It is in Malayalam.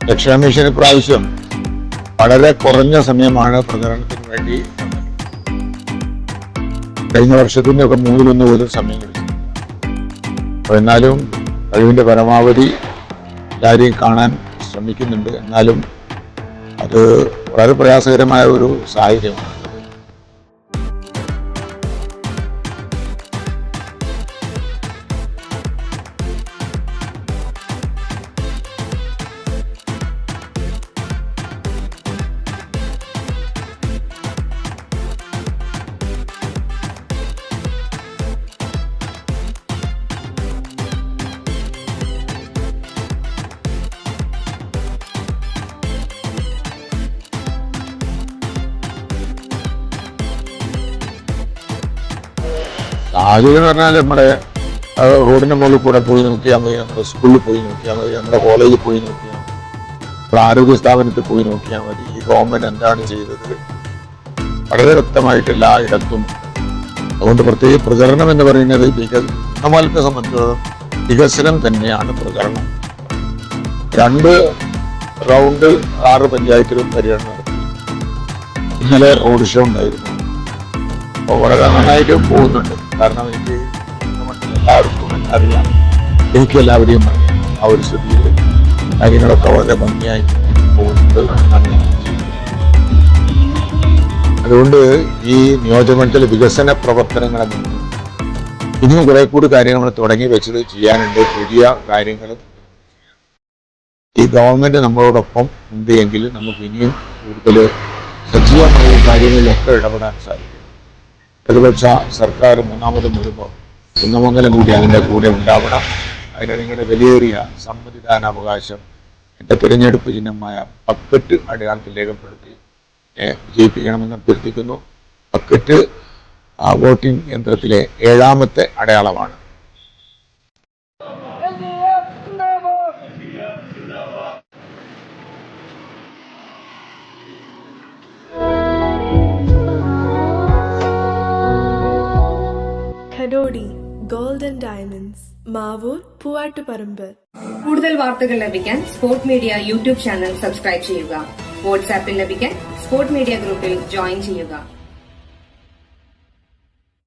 രക്ഷാ മിഷൻ പ്രാവശ്യം വളരെ കുറഞ്ഞ സമയമാണ് പ്രചരണത്തിന് വേണ്ടി. കഴിഞ്ഞ വർഷത്തിൻ്റെ ഒക്കെ 1/3 പോലും സമയം എടുത്തു. അപ്പോൾ എന്നാലും കഴിവിൻ്റെ പരമാവധി എല്ലാവരെയും കാണാൻ ശ്രമിക്കുന്നുണ്ട്. എന്നാലും അത് വളരെ പ്രയാസകരമായ ഒരു സാഹചര്യമാണ്. സാഹചര്യം എന്ന് പറഞ്ഞാൽ നമ്മുടെ റോഡിൻ്റെ മുകളിൽ കൂടെ പോയി നോക്കിയാൽ മതി, നമ്മുടെ സ്കൂളിൽ പോയി നോക്കിയാൽ മതി, നമ്മുടെ കോളേജിൽ പോയി നോക്കിയാൽ മതി, നമ്മുടെ ആരോഗ്യ സ്ഥാപനത്തിൽ പോയി നോക്കിയാൽ മതി. ഈ ഗവൺമെൻറ് എന്താണ് ചെയ്തത് വളരെ വ്യക്തമായിട്ട് എല്ലായിടത്തും. അതുകൊണ്ട് പ്രത്യേക പ്രചരണം എന്ന് പറയുന്നത് നമ്മളെ സംബന്ധിച്ചിടത്തോളം വികസനം തന്നെയാണ് പ്രചരണം. 2 റൗണ്ട് 6 പഞ്ചായത്തിലും പര്യടനം നടത്തി. ഇന്നലെ റോഡ് ഷോ ഉണ്ടായിരുന്നു. അപ്പോൾ വളരെ നന്നായിട്ട് പോകുന്നുണ്ട്. കാരണം എനിക്ക് എല്ലാവർക്കും അറിയാം, എനിക്ക് എല്ലാവരെയും അറിയാം. ആ ഒരു സ്ഥിതിയിൽ കാര്യങ്ങളൊക്കെ വളരെ ഭംഗിയായി പോകുന്നുണ്ട്. അതുകൊണ്ട് ഈ നിയോജകമണ്ഡല വികസന പ്രവർത്തനങ്ങളെ ഇനിയും കുറെ കൂടി കാര്യങ്ങൾ നമ്മൾ തുടങ്ങി വെച്ചത് ചെയ്യാനുണ്ട്. പുതിയ കാര്യങ്ങളും ഈ ഗവൺമെന്റ് നമ്മളോടൊപ്പം ഉണ്ട് എങ്കിൽ നമുക്ക് ഇനിയും കൂടുതൽ സജീവമായ കാര്യങ്ങളിലൊക്കെ ഇടപെടാൻ സാധിക്കും. പ്രതിപക്ഷ സർക്കാർ 3ാമതും വരുമ്പോൾ കുന്നമംഗലം കൂടി അതിൻ്റെ കൂടെ ഉണ്ടാവണം. അതിന് നിങ്ങളുടെ വിലയേറിയ സമ്മതിദാനാവകാശം എൻ്റെ തിരഞ്ഞെടുപ്പ് ചിഹ്നമായ ബക്കറ്റ് അടയാളത്തിൽ രേഖപ്പെടുത്തി വിജയിപ്പിക്കണമെന്ന് അഭ്യർത്ഥിക്കുന്നു. ബക്കറ്റ് വോട്ടിംഗ് യന്ത്രത്തിലെ 7ാമത്തെ അടയാളമാണ്. Khadodi gold and diamonds, Mavoor, Poovattuparamba. കൂടുതൽ വാർത്തകൾ ലഭിക്കാൻ sport media YouTube channel subscribe ചെയ്യുക. വാട്സാപ്പിൽ ലഭിക്കാൻ സ്പോർട് മീഡിയ ഗ്രൂപ്പിൽ ജോയിൻ ചെയ്യുക.